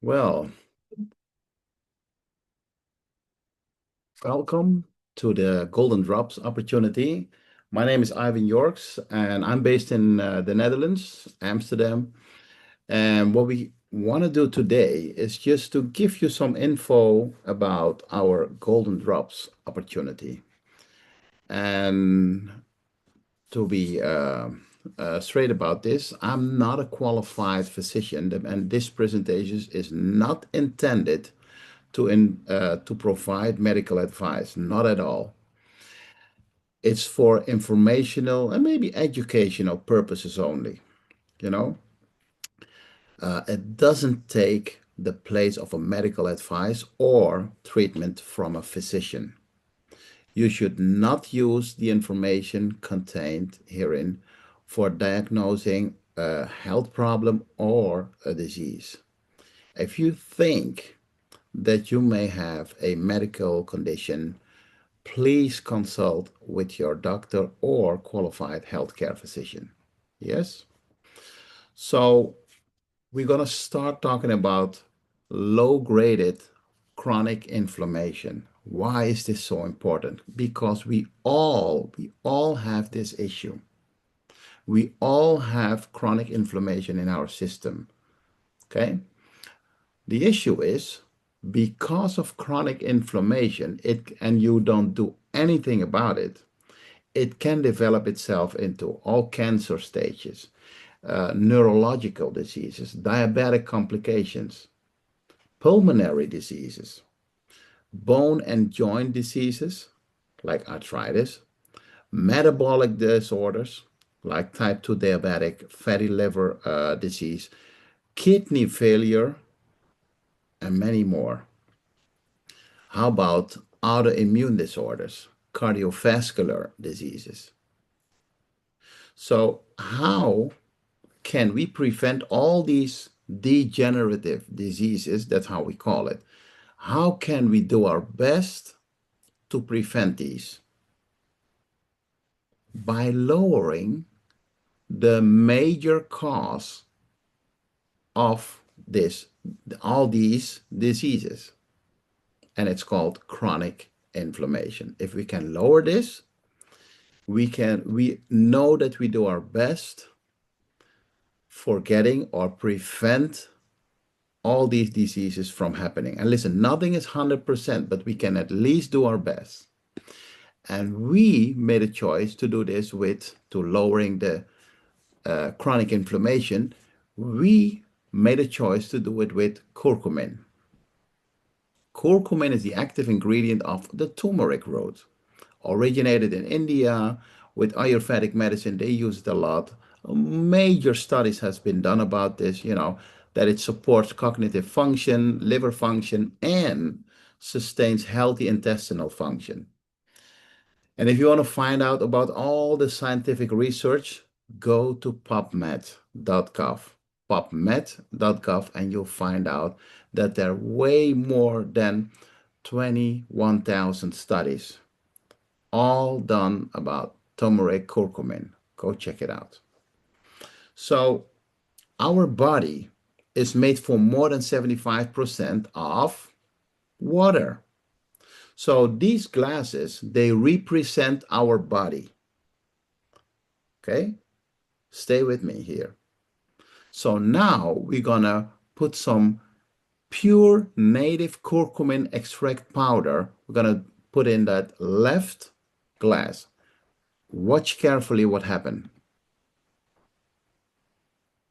Well, welcome to the Golden Drops opportunity. My name is Ivan Yorks, and I'm based in the Netherlands, Amsterdam. And what we want to do today is just to give you some info about our Golden Drops opportunity. And to be straight about this, I'm not a qualified physician, and this presentation is not intended to provide medical advice, not at all. It's for informational and maybe educational purposes only, you know. It doesn't take the place of a medical advice or treatment from a physician. You should not use the information contained herein for diagnosing a health problem or a disease. If you think that you may have a medical condition, please consult with your doctor or qualified healthcare physician. Yes? So, we're going to start talking about low-graded chronic inflammation. Why is this so important? Because we all have this issue. We all have chronic inflammation in our system, okay? The issue is because of chronic inflammation, and you don't do anything about it, it can develop itself into all cancer stages, neurological diseases, diabetic complications, pulmonary diseases, bone and joint diseases like arthritis, metabolic disorders like type 2 diabetic, fatty liver disease, kidney failure, and many more. How about autoimmune disorders, cardiovascular diseases? So, how can we prevent all these degenerative diseases? That's how we call it. How can we do our best to prevent these? By lowering the major cause of this, all these diseases. And it's called chronic inflammation. If we can lower this, we know that we do our best for getting or prevent all these diseases from happening. And listen, nothing is 100%, but we can at least do our best. And we made a choice to do this to lowering the chronic inflammation. We made a choice to do it with curcumin. Curcumin is the active ingredient of the turmeric root. Originated in India with Ayurvedic medicine, they use it a lot. Major studies has been done about this, that it supports cognitive function, liver function, and sustains healthy intestinal function. And if you want to find out about all the scientific research, go to pubmed.gov. Pubmed.gov, and you'll find out that there are way more than 21,000 studies, all done about turmeric curcumin. Go check it out. So, our body is made for more than 75% of water. So these glasses, they represent our body. Okay? Stay with me here. So now we're gonna put some pure native curcumin extract powder. We're gonna put in that left glass. Watch carefully what happened.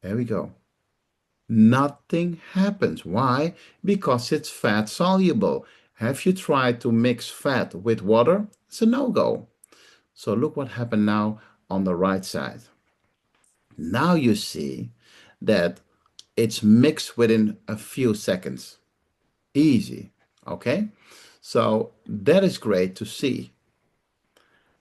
There we go. Nothing happens. Why? Because it's fat soluble. Have you tried to mix fat with water? It's a no-go. So look what happened now on the right side. Now you see that it's mixed within a few seconds. Easy, okay? So that is great to see.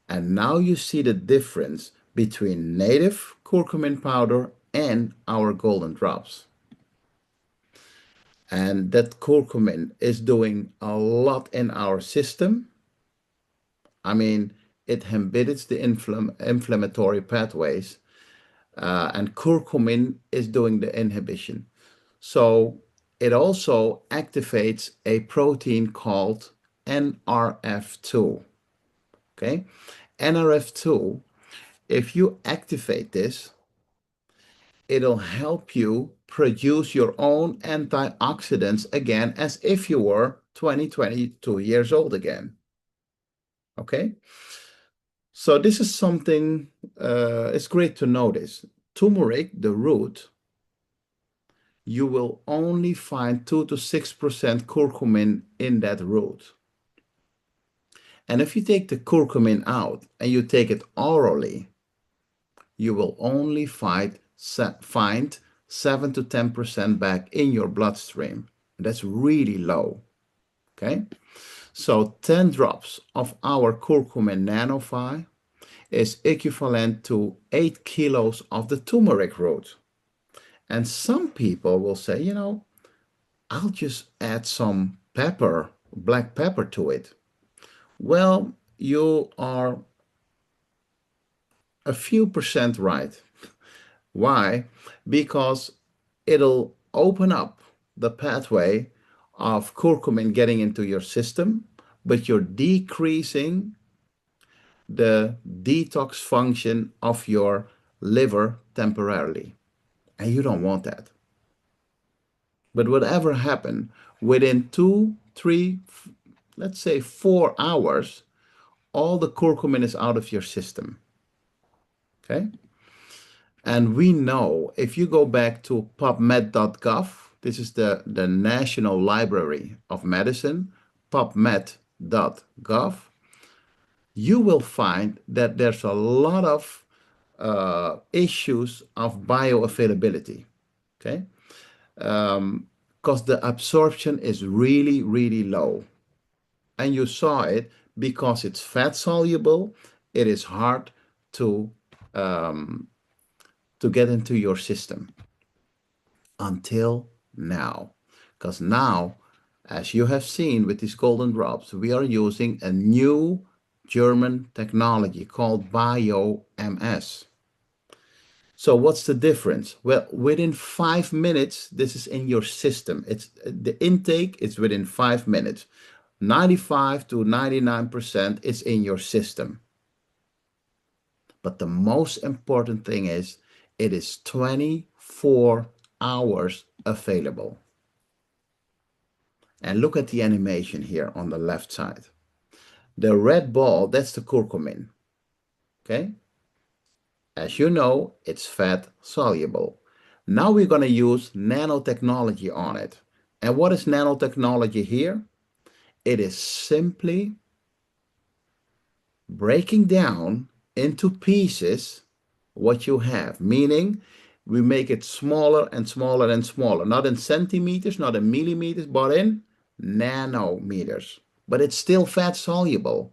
And now you see the difference between native curcumin powder and our golden drops. And that curcumin is doing a lot in our system. I mean, it inhibits the inflammatory pathways, and curcumin is doing the inhibition. So It also activates a protein called NRF2. Okay? NRF2, if you activate this, it'll help you produce your own antioxidants again as if you were 22 years old again. Okay? So this is something, it's great to notice. Turmeric, the root, you will only find 2 to 6% curcumin in that root. And if you take the curcumin out and you take it orally, you will only find 7 to 10% back in your bloodstream. That's really low. Okay? So 10 drops of our curcumin nanophi is equivalent to 8 kilos of the turmeric root. And some people will say, I'll just add some pepper, black pepper to it. Well, you are a few percent right. Why? Because it'll open up the pathway of curcumin getting into your system, but you're decreasing the detox function of your liver temporarily. And you don't want that. But whatever happened, within 2, 3, let's say 4 hours, all the curcumin is out of your system. Okay? And we know if you go back to pubmed.gov, this is the National Library of Medicine, pubmed.gov, you will find that there's a lot of issues of bioavailability. Okay? Because the absorption is really, really low. And you saw it because it's fat soluble, it is hard to get into your system until now. Because now, as you have seen with these golden drops, we are using a new German technology called BioMS. So what's the difference? Well, within 5 minutes, this is in your system. It's the intake is within 5 minutes. 95 to 99% is in your system. But the most important thing is it is 24 hours available. And look at the animation here on the left side. The red ball, that's the curcumin. Okay? As you know, it's fat soluble. Now we're going to use nanotechnology on it. And what is nanotechnology here? It is simply breaking down into pieces what you have, meaning we make it smaller and smaller and smaller, not in centimeters, not in millimeters, but in nanometers. But it's still fat soluble.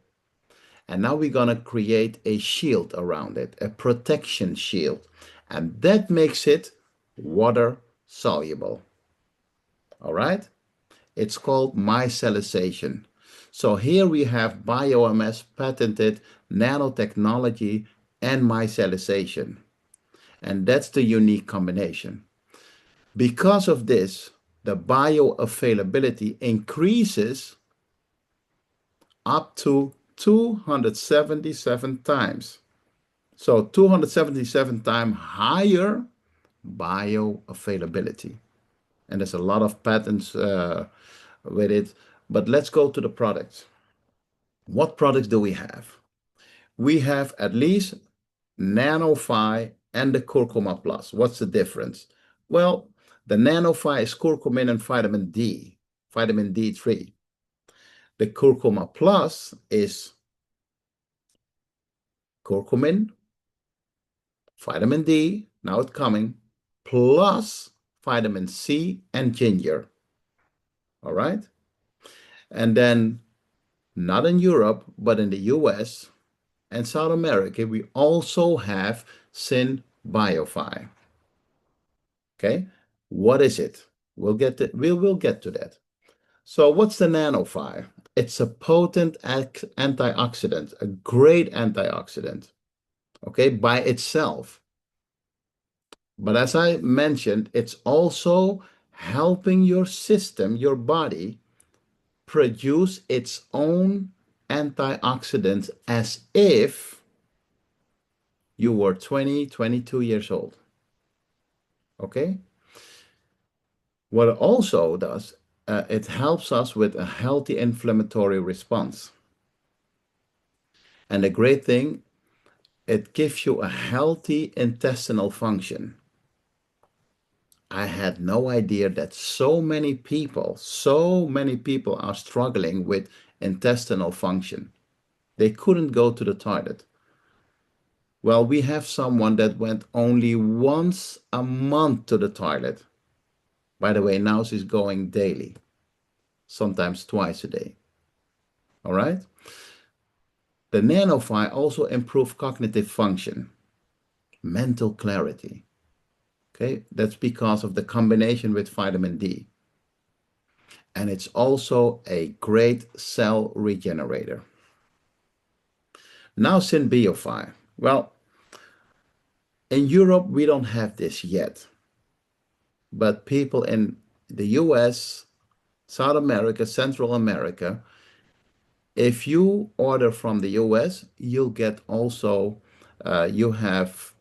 And now we're going to create a shield around it, a protection shield. And that makes it water soluble. All right? It's called micellization. So here we have BioMS patented nanotechnology and micellization. And that's the unique combination. Because of this, the bioavailability increases up to 277 times. So 277 times higher bioavailability. And there's a lot of patents with it. But let's go to the products. What products do we have? We have at least NanoPhi and the Curcuma Plus. What's the difference? Well, the NanoPhi is curcumin and vitamin D, vitamin D3. The Curcuma Plus is curcumin, vitamin D, now it's coming, plus vitamin C and ginger. All right? And then, not in Europe, but in the US and South America, we also have SynBioPhi. Okay? What is it? We will get to that. So what's the NanoPhi? It's a potent antioxidant, a great antioxidant, okay, by itself. But as I mentioned, it's also helping your system, your body, produce its own antioxidants as if you were 20, 22 years old. Okay? What it also does, it helps us with a healthy inflammatory response. And the great thing, it gives you a healthy intestinal function. I had no idea that so many people are struggling with intestinal function. They couldn't go to the toilet. Well, we have someone that went only once a month to the toilet. By the way, now she's going daily, sometimes twice a day. All right? The nanophi also improve cognitive function, mental clarity. Okay, that's because of the combination with vitamin D. And it's also a great cell regenerator. Now, Synbiophi. Well, in Europe, we don't have this yet. But people in the US, South America, Central America, if you order from the US, you'll get also, you have,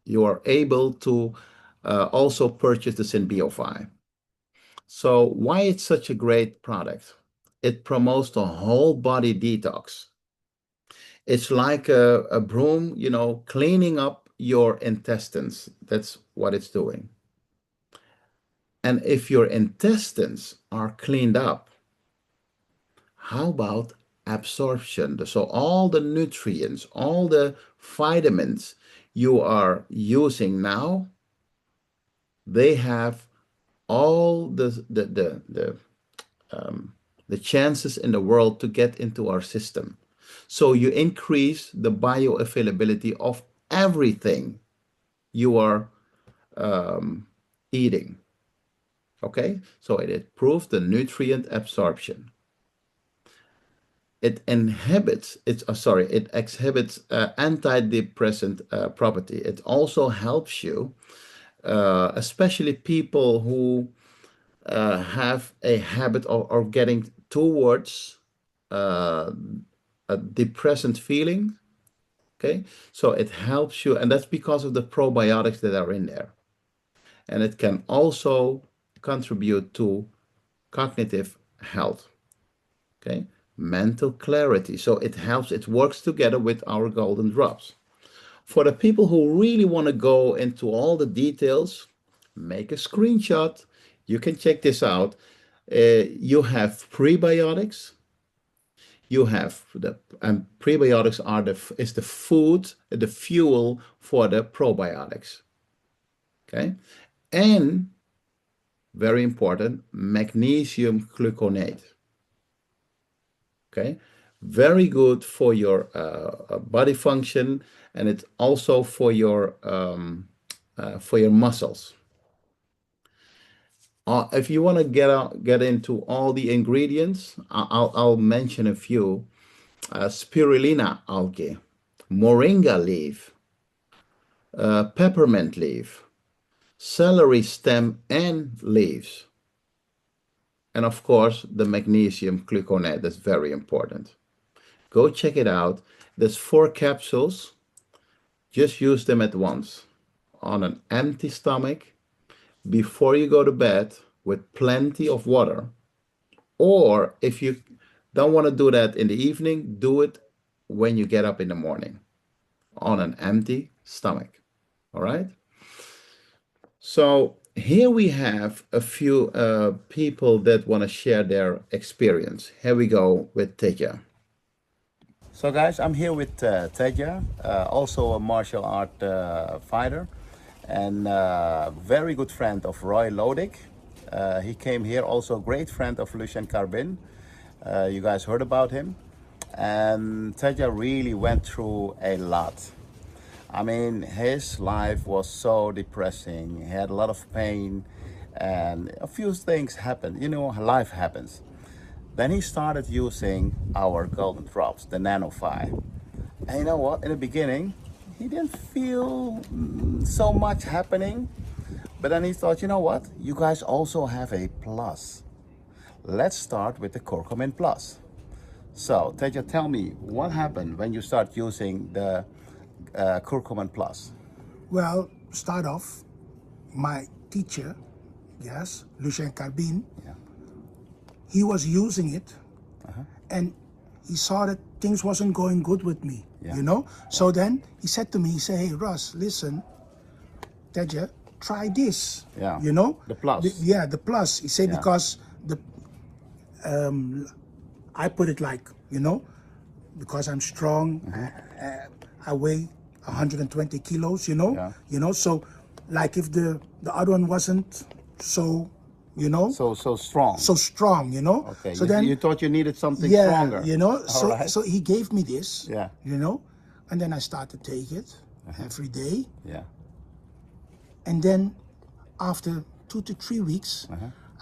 you are able to also purchase the Synbiophi. So why it's such a great product? It promotes the whole body detox. It's like a broom, you know, cleaning up your intestines. That's what it's doing. And if your intestines are cleaned up, how about absorption? So all the nutrients, all the vitamins you are using now, they have all the chances in the world to get into our system. So you increase the bioavailability of everything you are eating. Okay, so it improves the nutrient absorption. It inhibits it exhibits antidepressant property. It also helps you, especially people who have a habit of getting towards a depressant feeling. Okay, so it helps you, and that's because of the probiotics that are in there. And it can also contribute to cognitive health. Okay, mental clarity. So it helps, it works together with our golden drops. For the people who really want to go into all the details, make a screenshot. You can check this out. You have prebiotics. You have the and prebiotics are is the food, the fuel for the probiotics. Okay, and very important, magnesium gluconate. Okay, very good for your body function, and it's also for your muscles. If you want to get into all the ingredients, I'll mention a few. Spirulina algae, moringa leaf, peppermint leaf, celery stem and leaves, and of course the magnesium gluconate. That's very important. Go check it out. There's 4 capsules. Just use them at once on an empty stomach before you go to bed with plenty of water. Or if you don't want to do that in the evening, do it when you get up in the morning on an empty stomach. All right? So here we have a few people that want to share their experience. Here we go with Teja. So guys, I'm here with Teja, also a martial art fighter and very good friend of Roy Lodick. He came here, also a great friend of Lucien Carbin. You guys heard about him. And Teja really went through a lot. I mean, his life was so depressing. He had a lot of pain and a few things happened. You know, life happens. Then he started using our golden drops, the nanophi. And you know what? In the beginning, he didn't feel so much happening. But then he thought, you know what? You guys also have a plus. Let's start with the curcumin plus. So, Teja, tell me what happened when you start using the curcumin plus. Well, start off, my teacher, yes, Lucien Carbin, Yeah. he was using it, and he saw that things wasn't going good with me, Yeah. you know? So then he said to me, he said, hey, Russ, listen, Teja, try this, Yeah. you know? The plus. Yeah, the plus. He said, Yeah. because I put it like, because I'm strong, I weigh 120 kilos, Yeah. so like if the other one wasn't so, So strong. so strong, Okay. so you, then you thought you needed something yeah, stronger. All so right. so he gave me this, Yeah. and then I started to take it every day, Yeah. and then after 2 to 3 weeks,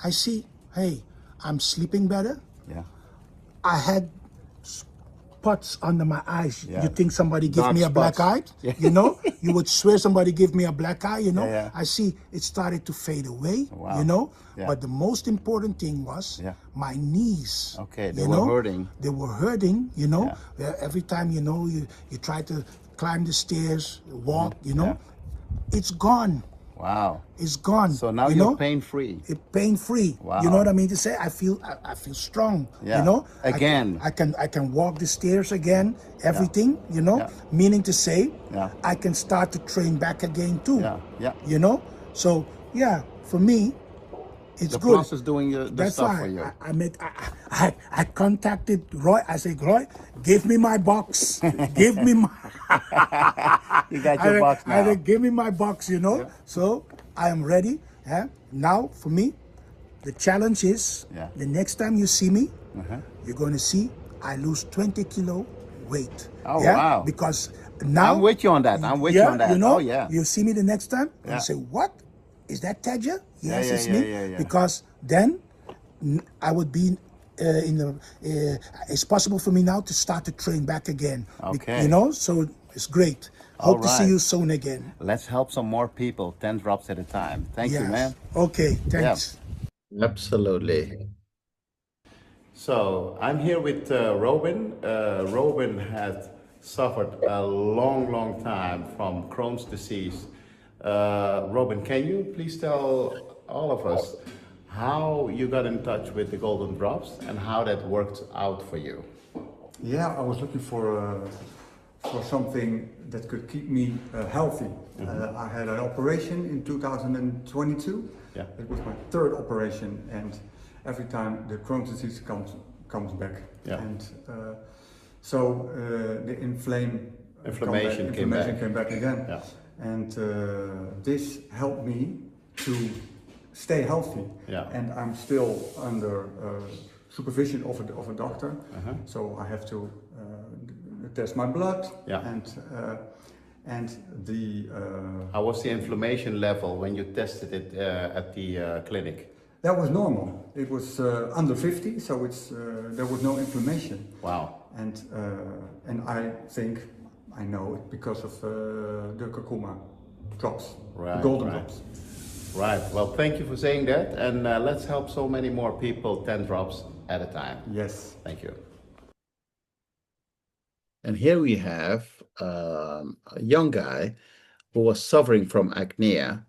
I see, hey, I'm sleeping better. Yeah. I had spots under my eyes. Yeah. You think somebody give Dark me a black eye? spots. Yeah. You would swear somebody give me a black eye, Yeah. I see it started to fade away, Wow. Yeah. But the most important thing was Yeah. my knees. Okay, they were hurting. They were hurting, Yeah. Every time, you try to climb the stairs, walk, Yeah. it's gone. Wow. It's gone. So now you you're know? pain-free. Pain-free. Wow. You know what I mean to say? I feel strong. Yeah. Again. I can walk the stairs again. Everything. Yeah. Meaning to say, Yeah. I can start to train back again too. Yeah. Yeah. So yeah, for me, it's The good. plus is doing the That's stuff why for you. I contacted Roy. I said, Roy, give me my box. Give me my. You got your box now. I said, give me my box. So I am ready. Now for me, the challenge is the next time you see me, you're going to see I lose 20 kilo weight. Oh, wow. Because now I'm with you on that. I'm with you on that. Oh, yeah. You see me the next time, Yeah. you say, what? Is that Teja? Yes, yeah, it's yeah, me. yeah. Because then I would be it's possible for me now to start to train back again. Okay. So it's great. All Hope to see right. you soon again. Let's help some more people, 10 drops at a time. Thank you, Yes. man. Okay, thanks. Absolutely. So I'm here with Robin. Robin had suffered a long time from Crohn's disease. Robin, can you please tell all of us how you got in touch with the Golden Drops and how that worked out for you? Yeah, I was looking for something that could keep me healthy. I had an operation in 2022. Yeah. It was my third operation, and every time the Crohn's disease comes back. Yeah. And so the Inflammation came back again. Yeah. And this helped me to stay healthy. Yeah. And I'm still under supervision of a doctor. So I have to test my blood. Yeah. And the How was the inflammation level when you tested it at the clinic? that was normal. It was under 50, so there was no inflammation. Wow. And I think I know it because of the curcuma drops, Right, the golden right. drops. Right. Well, thank you for saying that, and let's help so many more people 10 drops at a time. Yes. Thank you. And here we have a young guy who was suffering from acne,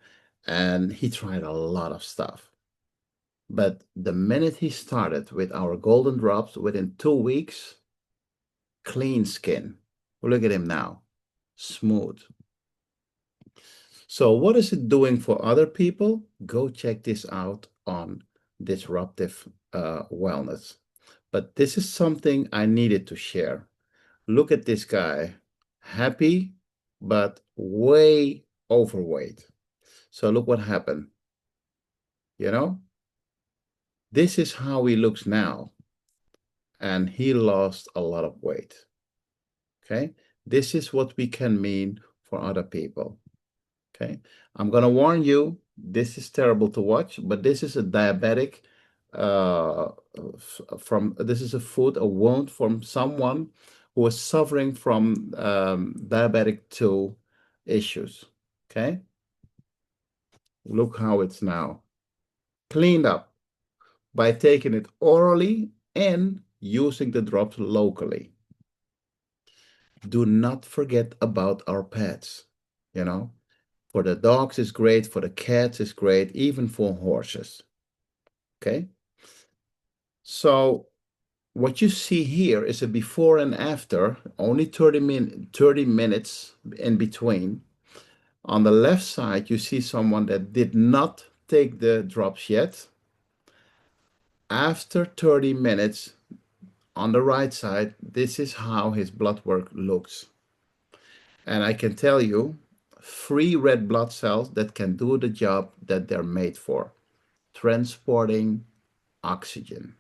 and he tried a lot of stuff. But the minute he started with our golden drops, within 2 weeks, clean skin. Look at him now, smooth. So what is it doing for other people? Go check this out on Disruptive Wellness. But this is something I needed to share. Look at this guy, happy, but way overweight. So look what happened. This is how he looks now. And he lost a lot of weight. Okay, this is what we can mean for other people. Okay, I'm gonna warn you, this is terrible to watch, but this is a diabetic this is a wound from someone who was suffering from diabetic 2 issues. Okay, Look how it's now cleaned up by taking it orally and using the drops locally. Do not forget about our pets. You know, for the dogs is great, for the cats is great, even for horses. Okay. So what you see here is a before and after, only 30 minutes in between. On the left side, you see someone that did not take the drops yet. After 30 minutes, on the right side, this is how his blood work looks. And I can tell you, free red blood cells that can do the job that they're made for, transporting oxygen.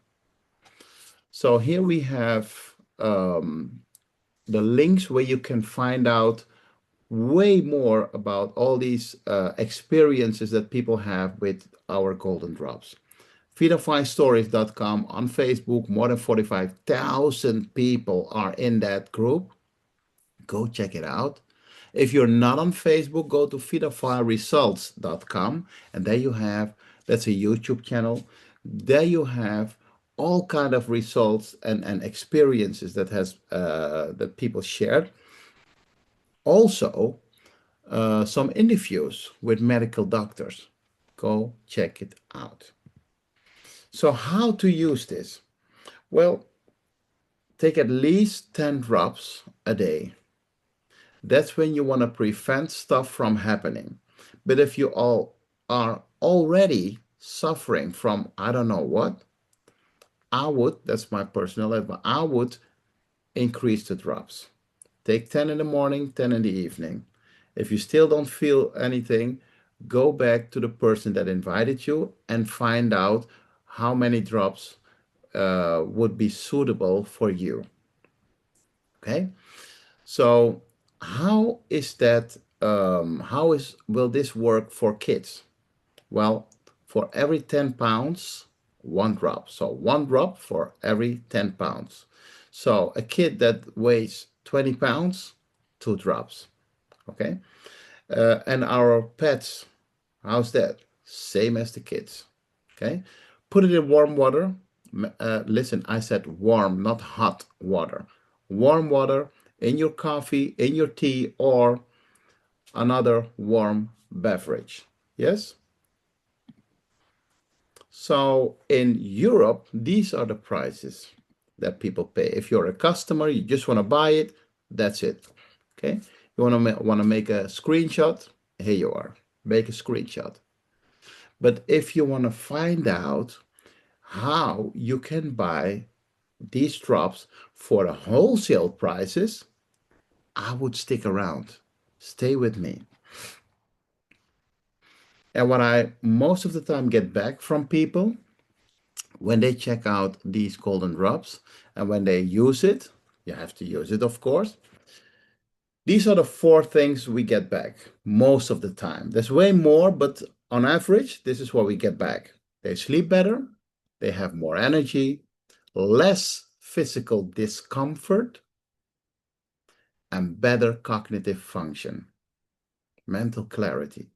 So here we have the links where you can find out way more about all these experiences that people have with our golden drops. Vidafystories.com on Facebook, more than 45,000 people are in that group. Go check it out. If you're not on Facebook, go to vidafyresults.com, and there you have, that's a YouTube channel. There you have all kind of results and experiences that people shared. Also, some interviews with medical doctors. Go check it out. So how to use this? Well, take at least 10 drops a day. That's when you want to prevent stuff from happening. But if you all are already suffering from I don't know what, that's my personal advice, I would increase the drops. Take 10 in the morning, 10 in the evening. If you still don't feel anything, go back to the person that invited you and find out how many drops would be suitable for you. Okay? So how is that? Will this work for kids? Well, for every 10 pounds, one drop. So one drop for every 10 pounds. So a kid that weighs 20 pounds, two drops. Okay. And our pets, how's that? Same as the kids. Okay. Put it in warm water. Listen, I said warm, not hot water. Warm water in your coffee, in your tea, or another warm beverage. Yes? So in Europe, these are the prices that people pay. If you're a customer, you just want to buy it, that's it. Okay? You want to make a screenshot? Here you are. Make a screenshot. But if you want to find out how you can buy these drops for the wholesale prices, I would stick around. Stay with me. And what I most of the time get back from people when they check out these golden drops and when they use it, you have to use it, of course. These are the four things we get back most of the time. There's way more, but on average, this is what we get back. They sleep better, they have more energy, less physical discomfort, and better cognitive function, mental clarity.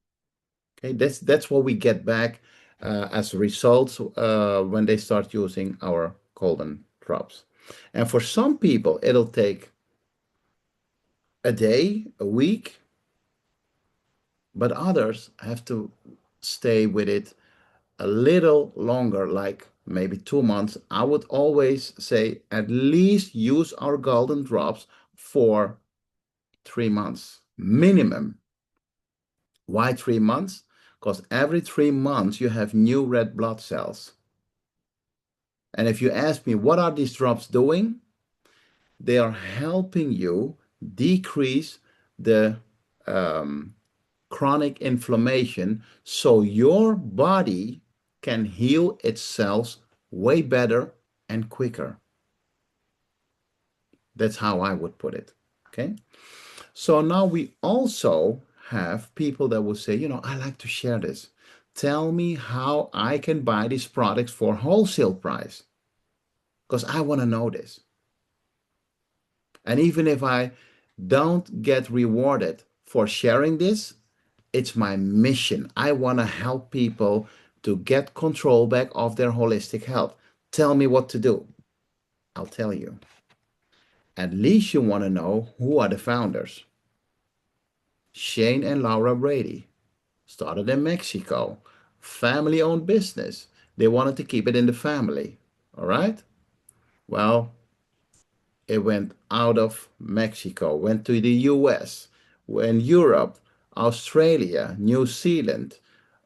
Okay, that's what we get back as results when they start using our golden drops. And for some people, it'll take a day, a week, but others have to stay with it a little longer, like maybe 2 months. I would always say at least use our golden drops for 3 months minimum. Why 3 months? Because every 3 months you have new red blood cells. And if you ask me, what are these drops doing? They are helping you decrease the chronic inflammation so your body can heal itself way better and quicker. That's how I would put it. Okay. So now we also have people that will say, I like to share this. Tell me how I can buy these products for wholesale price, because I want to know this. And even if I don't get rewarded for sharing this, It's my mission. I want to help people to get control back of their holistic health. Tell me what to do. I'll tell you. At least you want to know who are the founders. Shane and Laura Brady started in Mexico, family owned business. They wanted to keep it in the family. All right? Well, it went out of Mexico, went to the US, went Europe, Australia, New Zealand.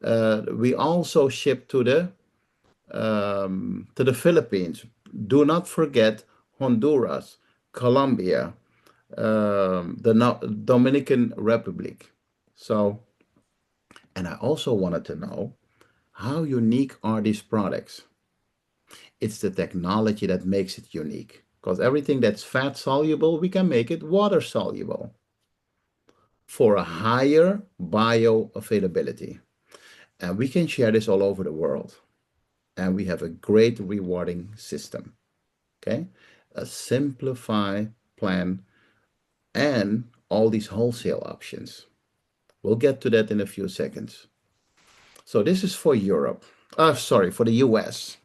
We also shipped to the Philippines. Do not forget Honduras, Colombia, the Dominican Republic. So, and I also wanted to know, how unique are these products? It's the technology that makes it unique. Because everything that's fat soluble, we can make it water soluble for a higher bioavailability. And we can share this all over the world. And we have a great rewarding system. Okay? A simplified plan and all these wholesale options. We'll get to that in a few seconds. So this is for Europe. Sorry, for the US.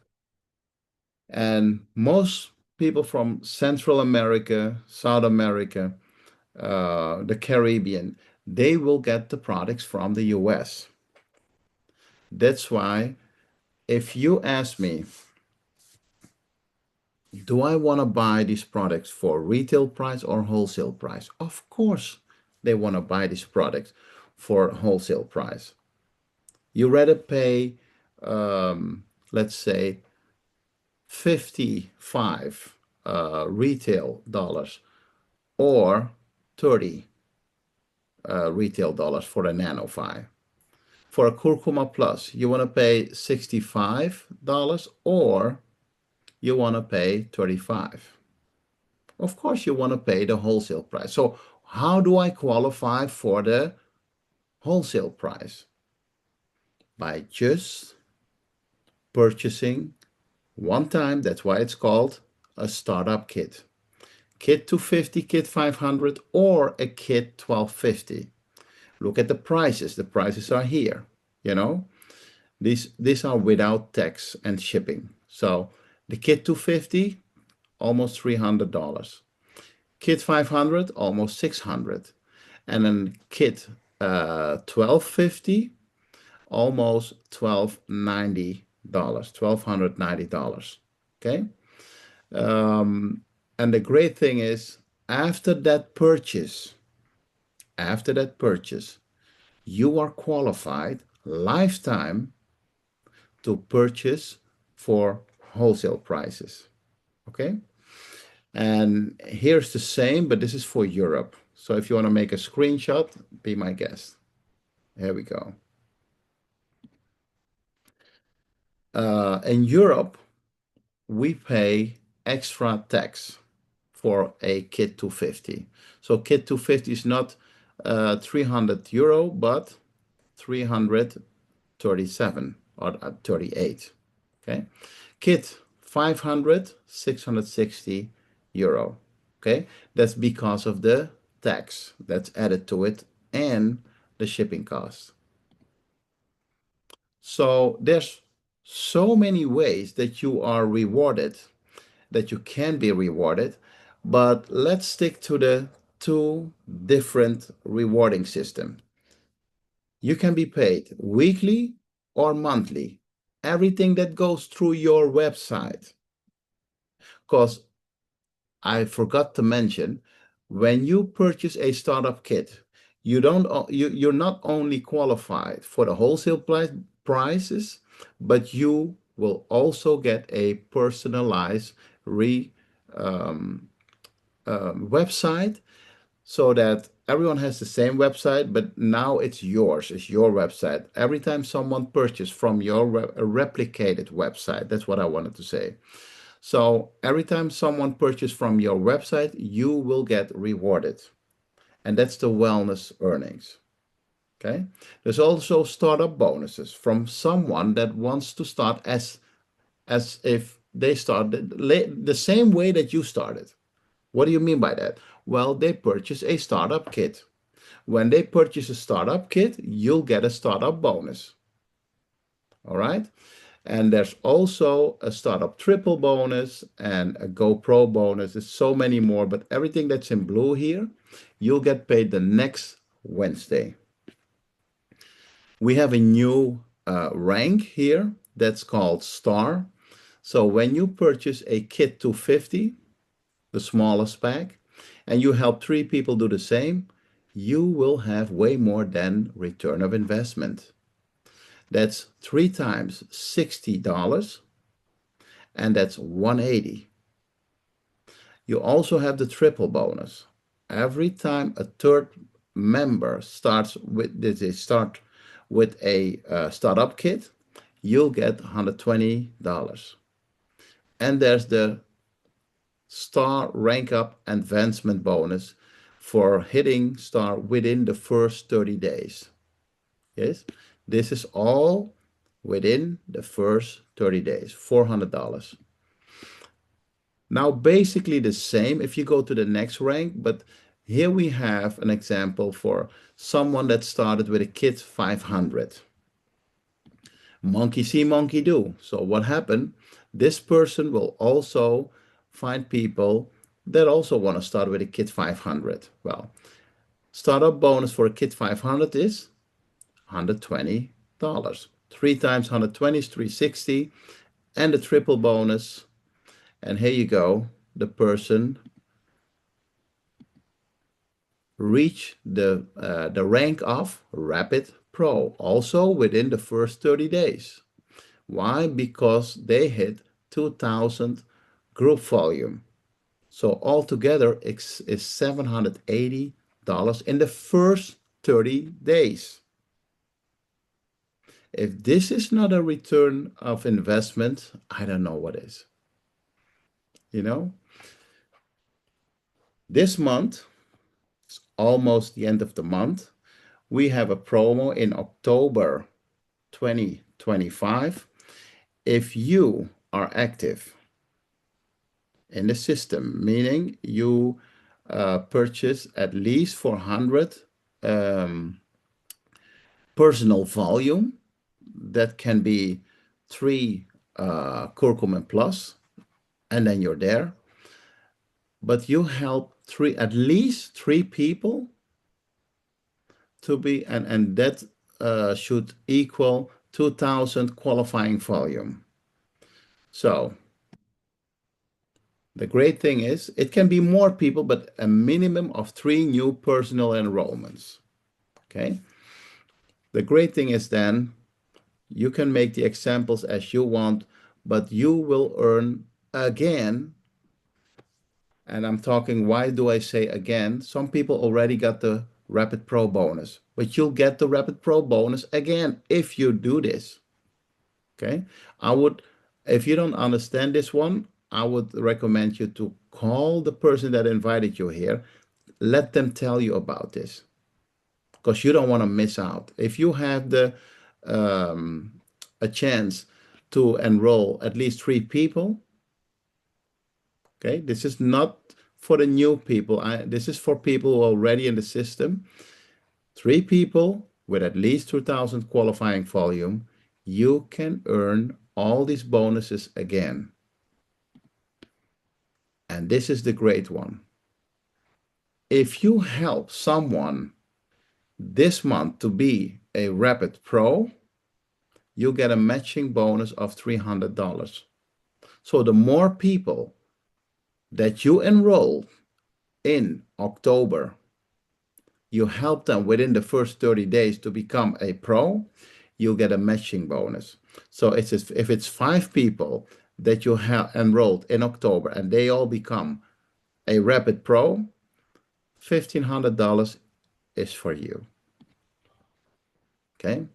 And most people from Central America, South America, the Caribbean, they will get the products from the US. That's why if you ask me, do I want to buy these products for retail price or wholesale price? Of course, they want to buy these products for wholesale price. You rather pay, let's say, 55 retail dollars or 30 retail dollars for a Nano 5. For a Curcuma Plus, you want to pay $65 or you want to pay 35. Of course, you want to pay the wholesale price. So how do I qualify for the wholesale price? By just purchasing one time. That's why it's called a startup kit. Kit 250, kit 500, or a kit 1250. Look at the prices. The prices are here. You know, these are without tax and shipping. So the kit 250, almost $300. Kit 500, almost 600. And then kit 1250, almost $1,290. Okay. And the great thing is, after that purchase, you are qualified lifetime to purchase for wholesale prices. Okay. And here's the same, but this is for Europe. So if you want to make a screenshot, be my guest. Here we go. In Europe, we pay extra tax for a kit 250. So kit 250 is not €300, but 337 or 38. Okay. Kit 500, €660. Okay. That's because of the tax that's added to it and the shipping cost. So there's so many ways that you are rewarded, that you can be rewarded, but let's stick to the two different rewarding system. You can be paid weekly or monthly. Everything that goes through your website. Because I forgot to mention, when you purchase a startup kit, you're not only qualified for the wholesale prices, but you will also get a personalized website, so that everyone has the same website, but now it's yours. It's your website. Every time someone purchases from your replicated website, that's what I wanted to say. So every time someone purchases from your website, you will get rewarded. And that's the wellness earnings. Okay. There's also startup bonuses from someone that wants to start as if they started the same way that you started. What do you mean by that? Well, they purchase a startup kit. when they purchase a startup kit, you'll get a startup bonus. All right. And there's also a startup triple bonus and a GoPro bonus. There's so many more, but everything that's in blue here, you'll get paid the next Wednesday. We have a new rank here that's called Star. So when you purchase a kit 250, the smallest pack, and you help 3 people do the same, you will have way more than return of investment. That's 3 times $60, and that's 180. You also have the triple bonus. Every time a third member starts with they start with a startup kit, you'll get $120. And there's the star rank up advancement bonus for hitting star within the first 30 days. Yes, this is all within the first 30 days, $400. Now, basically the same if you go to the next rank, but here we have an example for someone that started with a kit 500. Monkey see, monkey do. So what happened? This person will also find people that also want to start with a kit 500. Well, startup bonus for a kit 500 is $120. 3 times 120 is 360, and the triple bonus. And here you go. The person reach the rank of Rapid Pro, also within the first 30 days. Why? Because they hit 2,000 group volume. So altogether it's $780 in the first 30 days. If this is not a return of investment, I don't know what is. You know, this month, it's almost the end of the month. We have a promo in October 2025. If you are active in the system, meaning you purchase at least 400 personal volume, that can be 3 curcumin plus, and then you're there. But you help at least 3 people to be, and that should equal 2,000 qualifying volume. So the great thing is it can be more people, but a minimum of 3 new personal enrollments. Okay. The great thing is then you can make the examples as you want, but you will earn again. And I'm talking, why do I say again? Some people already got the Rapid Pro bonus, but you'll get the Rapid Pro bonus again if you do this. Okay. If you don't understand this one, I would recommend you to call the person that invited you here. Let them tell you about this, because you don't want to miss out. If you have a chance to enroll at least 3 people, okay, this is not for the new people. This is for people who are already in the system. 3 people with at least 2,000 qualifying volume, you can earn all these bonuses again. And this is the great one. If you help someone this month to be a Rapid Pro, you get a matching bonus of $300. So the more people that you enroll in October, you help them within the first 30 days to become a pro, you'll get a matching bonus. So if it's 5 people that you have enrolled in October and they all become a Rapid Pro, $1,500 is for you. Okay.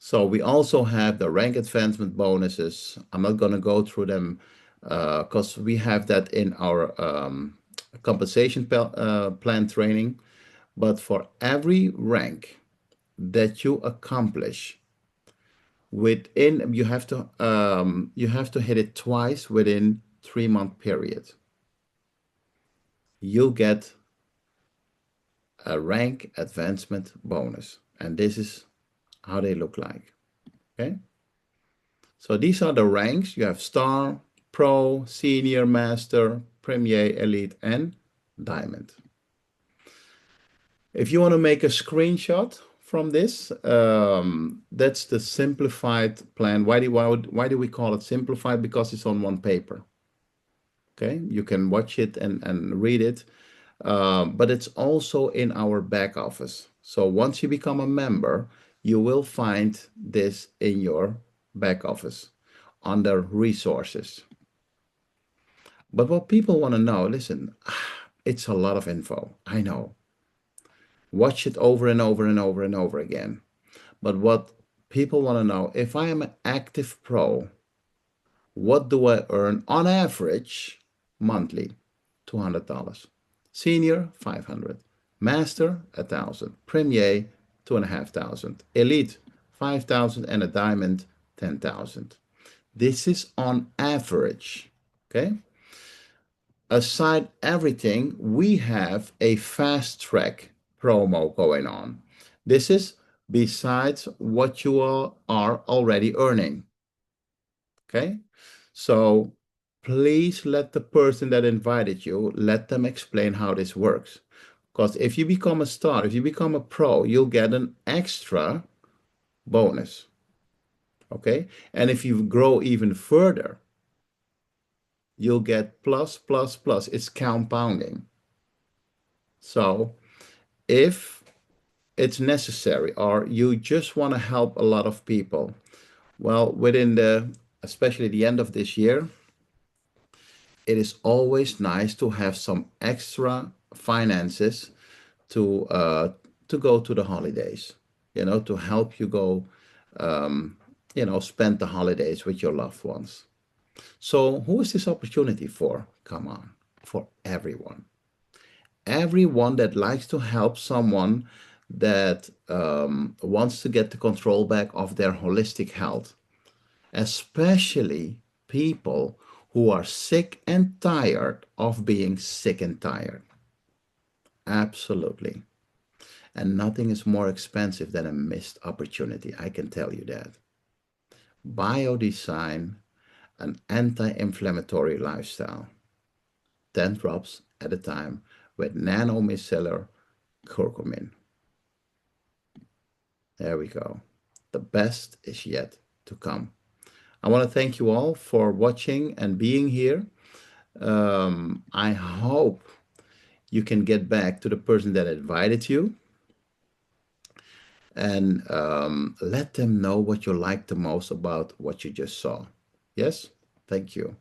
So we also have the rank advancement bonuses. I'm not going to go through them because we have that in our compensation plan training. But for every rank that you accomplish within, you have to hit it twice within 3-month period. You'll get a rank advancement bonus. And this is how they look like. Okay. So these are the ranks. You have star, pro, senior, master, premier, elite, and diamond. If you want to make a screenshot from this, that's the simplified plan. Why do we call it simplified? Because it's on one paper. Okay, you can watch it and read it, but it's also in our back office. So once you become a member, you will find this in your back office under resources. But what people want to know, listen, it's a lot of info. I know. Watch it over and over and over and over again. But what people want to know, if I am an active pro, what do I earn on average monthly? $200. Senior, 500. Master, 1,000. Premier, 2,500. Elite, 5,000. And a diamond, 10,000. This is on average. Okay. Aside everything, we have a fast track promo going on. This is besides what you are already earning. Okay. So please let the person that invited you, let them explain how this works. Because if you become a star, if you become a pro, you'll get an extra bonus. Okay. And if you grow even further, you'll get plus, plus, plus. It's compounding. So if it's necessary or you just want to help a lot of people, well, especially the end of this year, it is always nice to have some extra finances to uh, to go to the holidays, to help you go, spend the holidays with your loved ones. So who is this opportunity for? Come on, for everyone. Everyone that likes to help someone that wants to get the control back of their holistic health, especially people who are sick and tired of being sick and tired. Absolutely. And nothing is more expensive than a missed opportunity. I can tell you that. Biodesign, an anti-inflammatory lifestyle. 10 drops at a time with nanomicellar curcumin. There we go. The best is yet to come. I want to thank you all for watching and being here. I hope you can get back to the person that invited you and let them know what you like the most about what you just saw. Yes? Thank you.